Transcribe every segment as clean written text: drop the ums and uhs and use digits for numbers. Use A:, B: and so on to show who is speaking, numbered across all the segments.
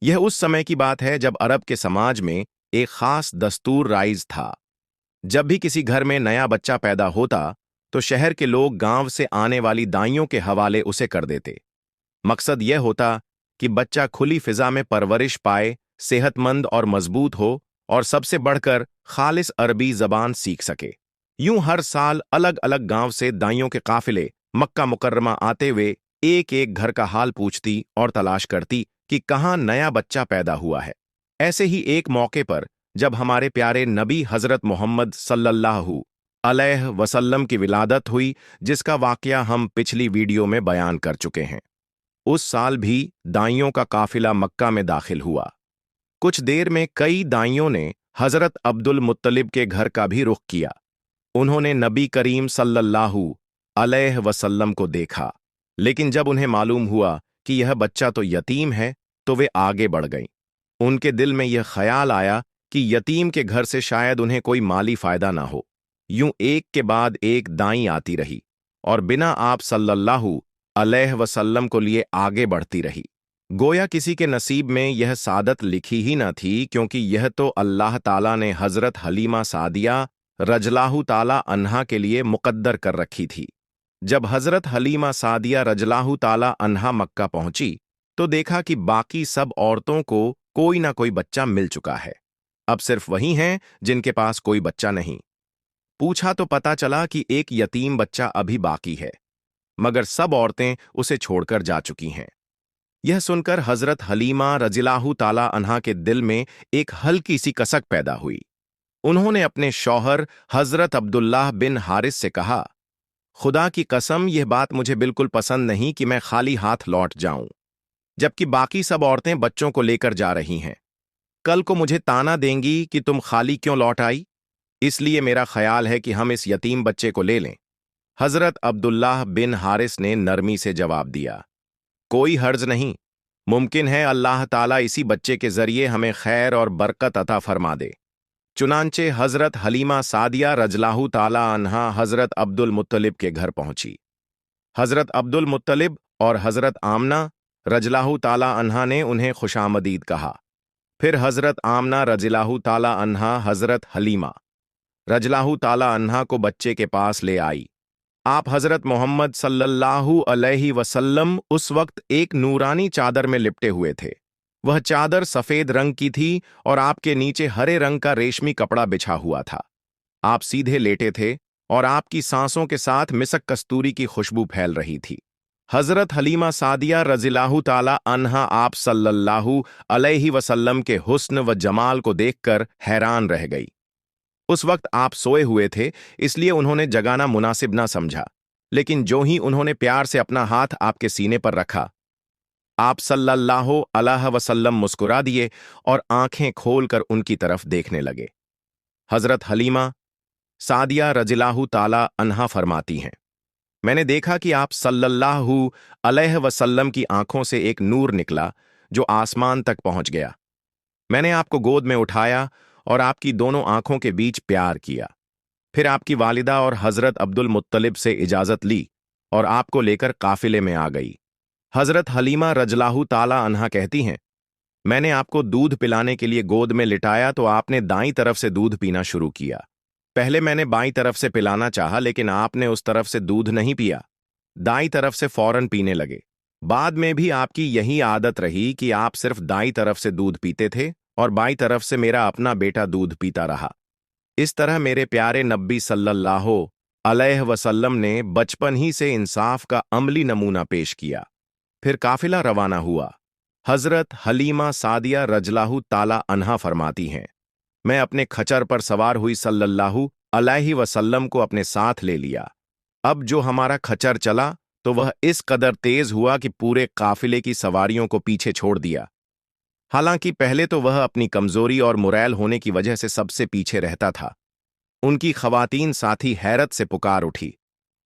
A: यह उस समय की बात है जब अरब के समाज में एक खास दस्तूर राइज था। जब भी किसी घर में नया बच्चा पैदा होता तो शहर के लोग गांव से आने वाली दाइयों के हवाले उसे कर देते। मकसद यह होता कि बच्चा खुली फिजा में परवरिश पाए, सेहतमंद और मजबूत हो, और सबसे बढ़कर खालिस अरबी जबान सीख सके। यूं हर साल अलग अलग गांव से दाइयों के काफिले मक्का मुकर्रमा आते हुए एक एक घर का हाल पूछती और तलाश करती कि कहाँ नया बच्चा पैदा हुआ है। ऐसे ही एक मौके पर जब हमारे प्यारे नबी हजरत मोहम्मद सल्लल्लाहु अलैहि वसल्लम की विलादत हुई, जिसका वाकया हम पिछली वीडियो में बयान कर चुके हैं, उस साल भी दाइयों का काफिला मक्का में दाखिल हुआ। कुछ देर में कई दाइयों ने हजरत अब्दुल मुत्तलिब के घर का भी रुख किया। उन्होंने नबी करीम सल्लल्लाहु अलैहि वसल्लम को देखा, लेकिन जब उन्हें मालूम हुआ कि यह बच्चा तो यतीम है तो वे आगे बढ़ गईं। उनके दिल में यह ख्याल आया कि यतीम के घर से शायद उन्हें कोई माली फायदा ना हो। यूं एक के बाद एक दाई आती रही और बिना आप सल्लल्लाहु अलैहि वसल्लम को लिए आगे बढ़ती रही। गोया किसी के नसीब में यह सादत लिखी ही न थी, क्योंकि यह तो अल्लाह ताला ने हजरत हलीमा सादिया रजलाहु ताला अन्हा के लिए मुकद्दर कर रखी थी। जब हजरत हलीमा सादिया रजलाहु ताला अन्हा मक्का पहुंची तो देखा कि बाकी सब औरतों को कोई ना कोई बच्चा मिल चुका है। अब सिर्फ वही हैं जिनके पास कोई बच्चा नहीं। पूछा तो पता चला कि एक यतीम बच्चा अभी बाकी है, मगर सब औरतें उसे छोड़कर जा चुकी हैं। यह सुनकर हजरत हलीमा रजिलाहु ताला अन्हा के दिल में एक हल्की सी कसक पैदा हुई। उन्होंने अपने शौहर हजरत अब्दुल्लाह बिन हारिस से कहा, खुदा की कसम, यह बात मुझे बिल्कुल पसंद नहीं कि मैं खाली हाथ लौट जाऊं, जबकि बाकी सब औरतें बच्चों को लेकर जा रही हैं। कल को मुझे ताना देंगी कि तुम खाली क्यों लौट आई, इसलिए मेरा ख्याल है कि हम इस यतीम बच्चे को ले लें। हजरत अब्दुल्लाह बिन हारिस ने नरमी से जवाब दिया, कोई हर्ज नहीं, मुमकिन है अल्लाह ताला इसी बच्चे के जरिए हमें खैर और बरकत अता फरमा दे। चुनांचे हजरत हलीमा सादिया रजलाहु ताला अन्हा हजरत अब्दुल मुत्तलिब के घर पहुंची। हजरत अब्दुल मुत्तलिब और हजरत आमना रजलाहु ताला अन्हा ने उन्हें खुशामदीद कहा। फिर हजरत आमना रजलाहु ताला अन्हा हजरत हलीमा रजलाहु ताला अन्हा को बच्चे के पास ले आई। आप हजरत मोहम्मद सल्लल्लाहु अलैहि वसल्लम उस वक्त एक नूरानी चादर में लिपटे हुए थे। वह चादर सफेद रंग की थी और आपके नीचे हरे रंग का रेशमी कपड़ा बिछा हुआ था। आप सीधे लेटे थे और आपकी सांसों के साथ मिसक कस्तूरी की खुशबू फैल रही थी। हजरत हलीमा सादिया रज़ियल्लाहु ताला अन्हा आप सल्लल्लाहु अलैहि वसल्लम के हुस्न व जमाल को देखकर हैरान रह गई। उस वक्त आप सोए हुए थे, इसलिए उन्होंने जगाना मुनासिब ना समझा, लेकिन जो ही उन्होंने प्यार से अपना हाथ आपके सीने पर रखा, आप सल्लल्लाहु अलैहि वसल्लम मुस्कुरा दिए और आंखें खोलकर उनकी तरफ देखने लगे। हजरत हलीमा सादिया रज़ियल्लाहु ताला अन्हा फरमाती हैं, मैंने देखा कि आप सल्लल्लाहु अलैहि वसल्लम की आंखों से एक नूर निकला जो आसमान तक पहुंच गया। मैंने आपको गोद में उठाया और आपकी दोनों आंखों के बीच प्यार किया। फिर आपकी वालिदा और हजरत अब्दुल मुत्तलिब से इजाजत ली और आपको लेकर काफिले में आ गई। हजरत हलीमा रज़ियल्लाहु ताला अन्हा कहती हैं, मैंने आपको दूध पिलाने के लिए गोद में लिटाया तो आपने दाईं तरफ से दूध पीना शुरू किया। पहले मैंने बाईं तरफ से पिलाना चाहा, लेकिन आपने उस तरफ से दूध नहीं पिया, दाईं तरफ से फौरन पीने लगे। बाद में भी आपकी यही आदत रही कि आप सिर्फ दाईं तरफ से दूध पीते थे और बाईं तरफ से मेरा अपना बेटा दूध पीता रहा। इस तरह मेरे प्यारे नब्बी सल्लल्लाहु अलैहि वसल्लम ने बचपन ही से इंसाफ का अमली नमूना पेश किया। फिर काफिला रवाना हुआ। हजरत हलीमा सादिया रज़ियल्लाहु ताला अन्हा फरमाती हैं, मैं अपने खच्चर पर सवार हुई सल्लल्लाहु अलैहि वसल्लम को अपने साथ ले लिया। अब जो हमारा खच्चर चला तो वह इस कदर तेज हुआ कि पूरे काफिले की सवारियों को पीछे छोड़ दिया। हालांकि पहले तो वह अपनी कमजोरी और मुरैल होने की वजह से सबसे पीछे रहता था। उनकी खवातीन साथी हैरत से पुकार उठी,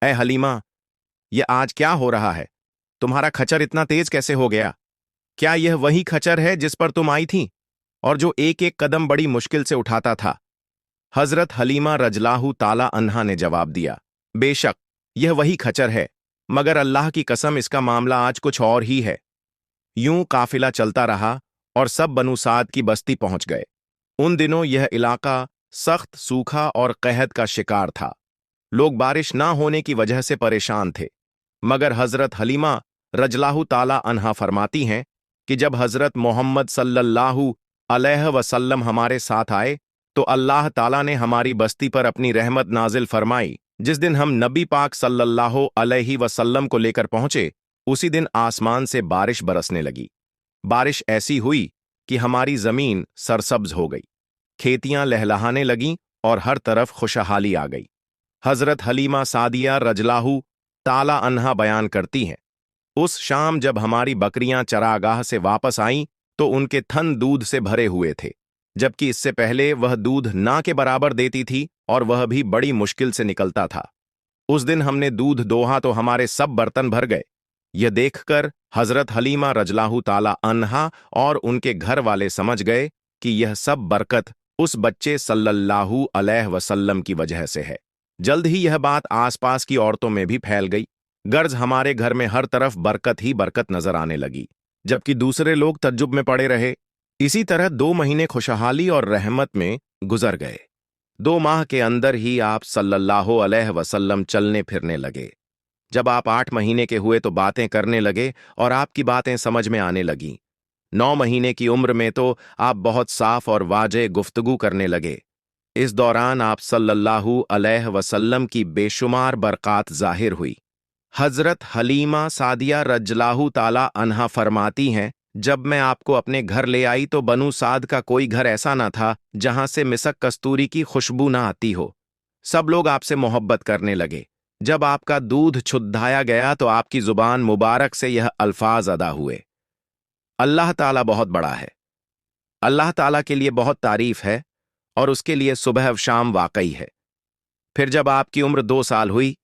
A: ऐ हलीमा, यह आज क्या हो रहा है? तुम्हारा खच्चर इतना तेज कैसे हो गया? क्या यह वही खच्चर है जिस पर तुम आई थी और जो एक एक कदम बड़ी मुश्किल से उठाता था? हजरत हलीमा रज़ियल्लाहु ताला अन्हा ने जवाब दिया, बेशक यह वही खच्चर है, मगर अल्लाह की कसम इसका मामला आज कुछ और ही है। यूं काफिला चलता रहा और सब बनु साद की बस्ती पहुंच गए। उन दिनों यह इलाका सख्त सूखा और कहत का शिकार था। लोग बारिश ना होने की वजह से परेशान थे। मगर हजरत हलीमा रजलाहु ताला अन्हा फरमाती हैं कि जब हजरत मोहम्मद सल्लल्लाहु अलैहि वसल्लम हमारे साथ आए तो अल्लाह ताला ने हमारी बस्ती पर अपनी रहमत नाजिल फरमाई। जिस दिन हम नबी पाक सल्लल्लाहु अलैहि वसल्लम को लेकर पहुंचे, उसी दिन आसमान से बारिश बरसने लगी। बारिश ऐसी हुई कि हमारी जमीन सरसब्ज हो गई, खेतियां लहलहाने लगीं और हर तरफ खुशहाली आ गई। हजरत हलीमा सादिया रजलाहु ताला अन्हा बयान करती हैं, उस शाम जब हमारी बकरियां चरागाह से वापस आईं तो उनके थन दूध से भरे हुए थे, जबकि इससे पहले वह दूध ना के बराबर देती थी और वह भी बड़ी मुश्किल से निकलता था। उस दिन हमने दूध दोहा तो हमारे सब बर्तन भर गए। यह देखकर हजरत हलीमा रजलाहु ताला अन्हा और उनके घर वाले समझ गए कि यह सब बरकत उस बच्चे सल्लल्लाहु अलैहि वसल्लम की वजह से है। जल्द ही यह बात आसपास की औरतों में भी फैल गई। गर्ज हमारे घर में हर तरफ बरकत ही बरकत नजर आने लगी, जबकि दूसरे लोग तज्जुब में पड़े रहे। इसी तरह 2 महीने खुशहाली और रहमत में गुजर गए। 2 माह के अंदर ही आप सल्लल्लाहु अलैहि वसल्लम चलने फिरने लगे। जब आप 8 महीने के हुए तो बातें करने लगे और आपकी बातें समझ में आने लगीं। 9 महीने की उम्र में तो आप बहुत साफ और वाज़ेह गुफ्तगू करने लगे। इस दौरान आप सल्लल्लाहु अलैहि वसल्लम की बेशुमार बरक़ात ज़ाहिर हुई। हज़रत हलीमा सादिया रजलाहु ताला अन्हा फरमाती हैं, जब मैं आपको अपने घर ले आई तो बनु साद का कोई घर ऐसा ना था जहां से मिसक कस्तूरी की खुशबू ना आती हो। सब लोग आपसे मोहब्बत करने लगे। जब आपका दूध छुद्धाया गया तो आपकी जुबान मुबारक से यह अल्फाज अदा हुए, अल्लाह ताला बहुत बड़ा है। अल्लाह ताला के लिए बहुत तारीफ है और उसके लिए सुबह शाम वाकई है। फिर जब आपकी उम्र 2 साल हुई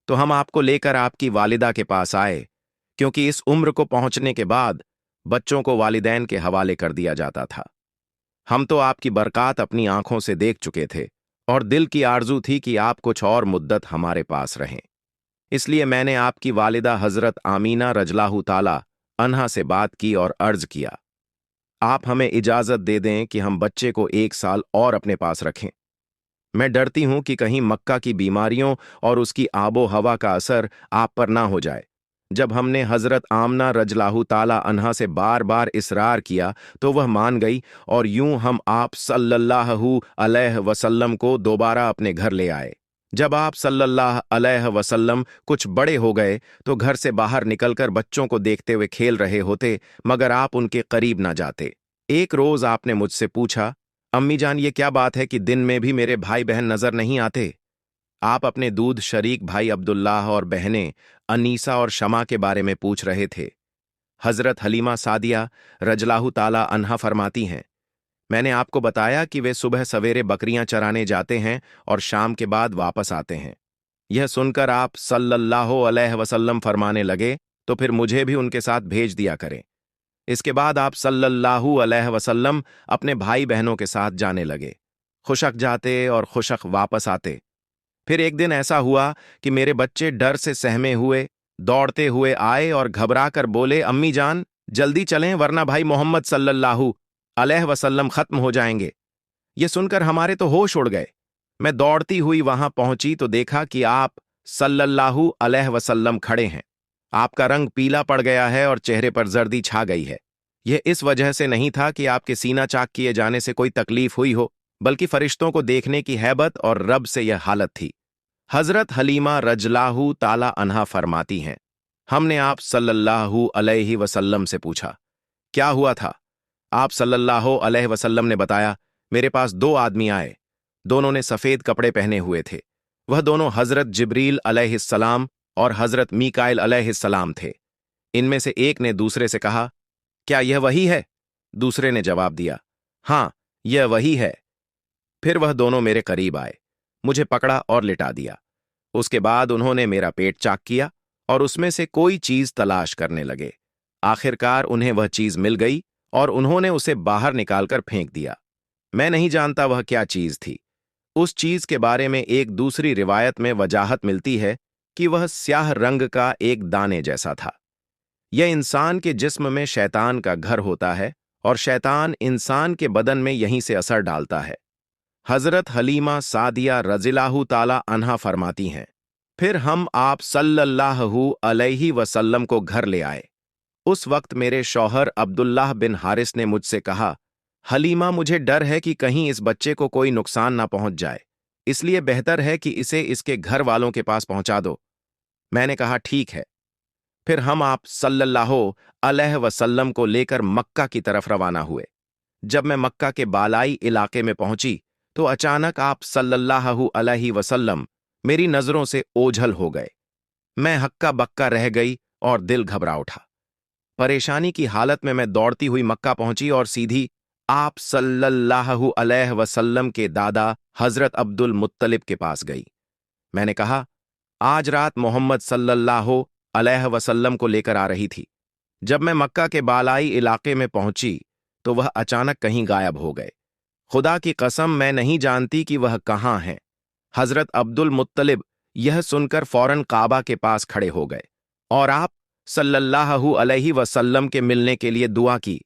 A: तो हम आपको लेकर आपकी वालिदा के पास आए, क्योंकि इस उम्र को पहुंचने के बाद बच्चों को वालिदैन के हवाले कर दिया जाता था। हम तो आपकी बरक़ात अपनी आंखों से देख चुके थे और दिल की आरजू थी कि आप कुछ और मुद्दत हमारे पास रहें। इसलिए मैंने आपकी वालिदा हजरत आमीना रजलाहु ताला अन्हा से बात की और अर्ज किया, आप हमें इजाजत दे दें कि हम बच्चे को 1 साल और अपने पास रखें। मैं डरती हूं कि कहीं मक्का की बीमारियों और उसकी आबो हवा का असर आप पर ना हो जाए। जब हमने हजरत आमना रजलाहु ताला अन्हा से बार बार इसरार किया तो वह मान गई और यूं हम आप सल्लल्लाहु अलैहि वसल्लम को दोबारा अपने घर ले आए। जब आप सल्लल्लाहु अलैहि वसल्लम कुछ बड़े हो गए तो घर से बाहर निकलकर बच्चों को देखते हुए खेल रहे होते, मगर आप उनके करीब ना जाते। एक रोज आपने मुझसे पूछा, अम्मी जान ये क्या बात है कि दिन में भी मेरे भाई बहन नजर नहीं आते? आप अपने दूध शरीक भाई अब्दुल्लाह और बहनें अनीसा और शमा के बारे में पूछ रहे थे। हजरत हलीमा सादिया रजलाहु ताला अन्हा फरमाती हैं, मैंने आपको बताया कि वे सुबह सवेरे बकरियां चराने जाते हैं और शाम के बाद वापस आते हैं। यह सुनकर आप सल्लल्लाहु अलैहि वसल्लम फरमाने लगे, तो फिर मुझे भी उनके साथ भेज दिया करें। इसके बाद आप सल्लल्लाहु अलैहि वसल्लम अपने भाई बहनों के साथ जाने लगे। खुशक जाते और खुशक वापस आते। फिर एक दिन ऐसा हुआ कि मेरे बच्चे डर से सहमे हुए दौड़ते हुए आए और घबरा कर बोले, अम्मी जान जल्दी चलें वरना भाई मोहम्मद सल्लल्लाहु अलैहि वसल्लम खत्म हो जाएंगे। ये सुनकर हमारे तो होश उड़ गए। मैं दौड़ती हुई वहां पहुंची तो देखा कि आप सल्लल्लाहु अलैहि वसल्लम खड़े हैं। आपका रंग पीला पड़ गया है और चेहरे पर जर्दी छा गई है। यह इस वजह से नहीं था कि आपके सीना चाक किए जाने से कोई तकलीफ हुई हो, बल्कि फरिश्तों को देखने की हैबत और रब से यह हालत थी। हजरत हलीमा रजलाहु ताला अन्हा फरमाती हैं, हमने आप सल्लल्लाहु अलैहि वसल्लम से पूछा, क्या हुआ था? आप सल्लल्लाहु अलैहि वसल्लम ने बताया, मेरे पास 2 आदमी आए। दोनों ने सफेद कपड़े पहने हुए थे। वह दोनों हजरत जिब्रील अलैहिस्सलाम और हजरत मीकाइल अलैहिस्सलाम थे। इनमें से एक ने दूसरे से कहा, क्या यह वही है? दूसरे ने जवाब दिया, हाँ यह वही है। फिर वह दोनों मेरे करीब आए, मुझे पकड़ा और लिटा दिया। उसके बाद उन्होंने मेरा पेट चाक किया और उसमें से कोई चीज तलाश करने लगे। आखिरकार उन्हें वह चीज मिल गई और उन्होंने उसे बाहर निकालकर फेंक दिया। मैं नहीं जानता वह क्या चीज थी। उस चीज के बारे में एक दूसरी रिवायत में वजाहत मिलती है कि वह स्याह रंग का एक दाने जैसा था। यह इंसान के जिस्म में शैतान का घर होता है और शैतान इंसान के बदन में यहीं से असर डालता है। हजरत हलीमा सादिया रज़ियल्लाहु ताला अन्हा फरमाती हैं, फिर हम आप सल्लल्लाहु अलैहि वसल्लम को घर ले आए। उस वक्त मेरे शौहर अब्दुल्लाह बिन हारिस ने मुझसे कहा, हलीमा, मुझे डर है कि कहीं इस बच्चे को कोई नुकसान ना पहुंच जाए, इसलिए बेहतर है कि इसे इसके घर वालों के पास पहुंचा दो। मैंने कहा, ठीक है। फिर हम आप सल्लल्लाहु अलैहि वसल्लम को लेकर मक्का की तरफ रवाना हुए। जब मैं मक्का के बालाई इलाके में पहुंची तो अचानक आप सल्लल्लाहु अलैहि वसल्लम मेरी नजरों से ओझल हो गए। मैं हक्का बक्का रह गई और दिल घबरा उठा। परेशानी की हालत में मैं दौड़ती हुई मक्का पहुंची और सीधी आप सल्लल्लाहु अलैहि वसल्लम के दादा हजरत अब्दुल मुत्तलिब के पास गई। मैंने कहा, आज रात मोहम्मद सल्लल्लाहु अलैहि वसल्लम को लेकर आ रही थी। जब मैं मक्का के बालाई इलाके में पहुंची तो वह अचानक कहीं गायब हो गए। खुदा की कसम, मैं नहीं जानती कि वह कहाँ हैं। हजरत अब्दुल मुत्तलिब यह सुनकर फौरन काबा के पास खड़े हो गए और आप सल्लल्लाहु अलैहि वसल्लम के मिलने के लिए दुआ की।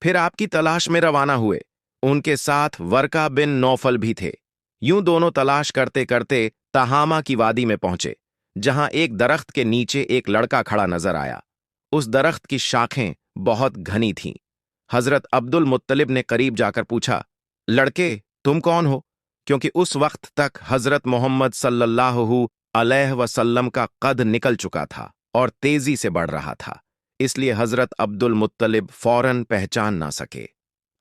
A: फिर आपकी तलाश में रवाना हुए। उनके साथ वर्का बिन नौफल भी थे। यूं दोनों तलाश करते करते तहामा की वादी में पहुंचे, जहां एक दरख्त के नीचे एक लड़का खड़ा नजर आया। उस दरख्त की शाखें बहुत घनी थीं। हजरत अब्दुल मुत्तलिब ने करीब जाकर पूछा, लड़के, तुम कौन हो? क्योंकि उस वक्त तक हजरत मोहम्मद सल्लल्लाहु अलैहि वसल्लम का कद निकल चुका था और तेजी से बढ़ रहा था, इसलिए हजरत अब्दुल मुत्तलिब फौरन पहचान ना सके।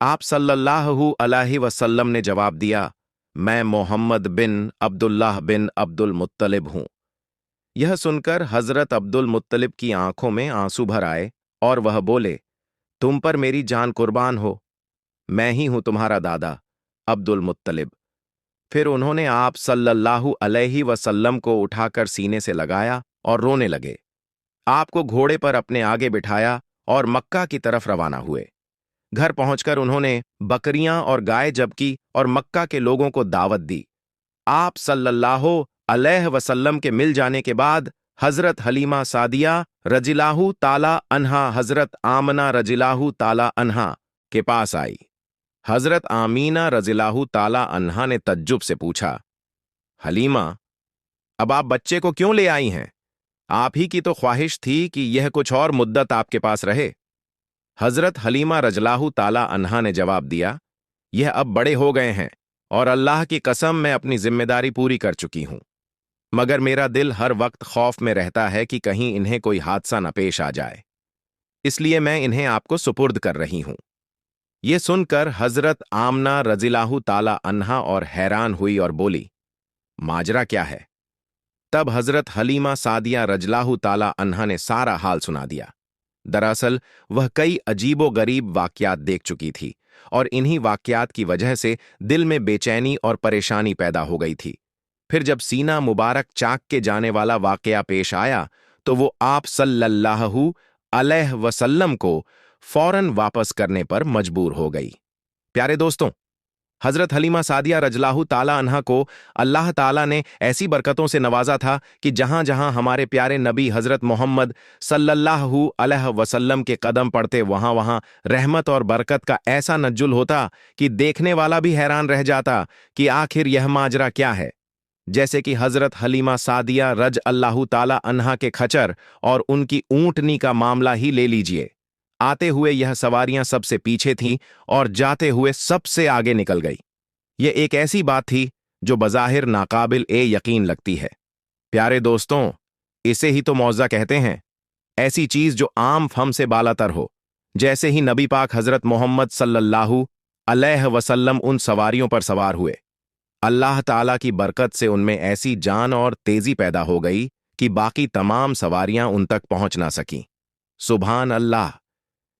A: आप सल्लल्लाहु अलैहि वसल्लम ने जवाब दिया, मैं मोहम्मद बिन अब्दुल्लाह बिन अब्दुल मुत्तलिब हूं। यह सुनकर हजरत अब्दुल मुत्तलिब की आंखों में आंसू भर आए और वह बोले, तुम पर मेरी जान कुर्बान हो, मैं ही हूं तुम्हारा दादा अब्दुल मुत्तलिब। फिर उन्होंने आप सल्लल्लाहु अलैहि वसल्लम को उठाकर सीने से लगाया और रोने लगे। आपको घोड़े पर अपने आगे बिठाया और मक्का की तरफ रवाना हुए। घर पहुंचकर उन्होंने बकरियां और गाय जबकि और मक्का के लोगों को दावत दी। आप सल्लल्लाहु अलैहि वसल्लम के मिल जाने के बाद हजरत हलीमा सादिया रज़ियल्लाहु ताला अन्हा हजरत आमना रज़ियल्लाहु ताला अन्हा के पास आई। हजरत आमीना रज़ियल्लाहु ताला अन्हा ने तज्जुब से पूछा, हलीमा, अब आप बच्चे को क्यों ले आई हैं? आप ही की तो ख्वाहिश थी कि यह कुछ और मुद्दत आपके पास रहे। हजरत हलीमा रज़ियल्लाहु ताला अन्हा ने जवाब दिया, यह अब बड़े हो गए हैं और अल्लाह की कसम, मैं अपनी जिम्मेदारी पूरी कर चुकी हूं, मगर मेरा दिल हर वक्त खौफ में रहता है कि कहीं इन्हें कोई हादसा न पेश आ जाए, इसलिए मैं इन्हें आपको सुपुर्द कर रही हूं। ये सुनकर हजरत आमना रज़ियल्लाहु ताला अन्हा और हैरान हुई और बोली, माजरा क्या है? तब हजरत हलीमा सादिया रज़ियल्लाहु ताला अन्हा ने सारा हाल सुना दिया। दरअसल वह कई अजीबो गरीब वाकयात देख चुकी थी और इन्हीं वाकयात की वजह से दिल में बेचैनी और परेशानी पैदा हो गई थी। फिर जब सीना मुबारक चाक के जाने वाला वाकया पेश आया तो वो आप सल्लल्लाहु अलैहि वसल्लम को फौरन वापस करने पर मजबूर हो गई। प्यारे दोस्तों, हजरत हलीमा सादिया रज़ियल्लाहु ताला अन्हा को अल्लाह ताला ने ऐसी बरकतों से नवाजा था कि जहां जहां हमारे प्यारे नबी हजरत मोहम्मद सल्लल्लाहु अलैहि वसल्लम के कदम पड़ते वहां वहां रहमत और बरकत का ऐसा नज्जुल होता कि देखने वाला भी हैरान रह जाता कि आखिर यह माजरा क्या है। जैसे कि हजरत हलीमा सादिया रज़ियल्लाहु ताला अन्हा के खच्चर और उनकी ऊंटनी का मामला ही ले लीजिए। आते हुए यह सवारियां सबसे पीछे थीं और जाते हुए सबसे आगे निकल गई। यह एक ऐसी बात थी जो बज़ाहिर नाकाबिल ए यकीन लगती है। प्यारे दोस्तों, इसे ही तो मौज़ा कहते हैं, ऐसी चीज जो आम फम से बालातर हो। जैसे ही नबी पाक हजरत मोहम्मद सल्लल्लाहु अलैहि वसल्लम उन सवारियों पर सवार हुए, अल्लाह ताला की बरकत से उनमें ऐसी जान और तेजी पैदा हो गई कि बाकी तमाम सवारियां उन तक पहुंच ना सकीं। सुभान अल्लाह,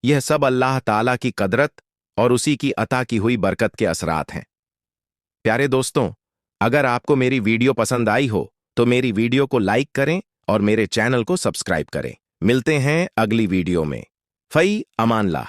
A: यह सब अल्लाह ताला की कदरत और उसी की अता की हुई बरकत के असरात हैं। प्यारे दोस्तों, अगर आपको मेरी वीडियो पसंद आई हो तो मेरी वीडियो को लाइक करें और मेरे चैनल को सब्सक्राइब करें। मिलते हैं अगली वीडियो में। फई अमानल्लाह।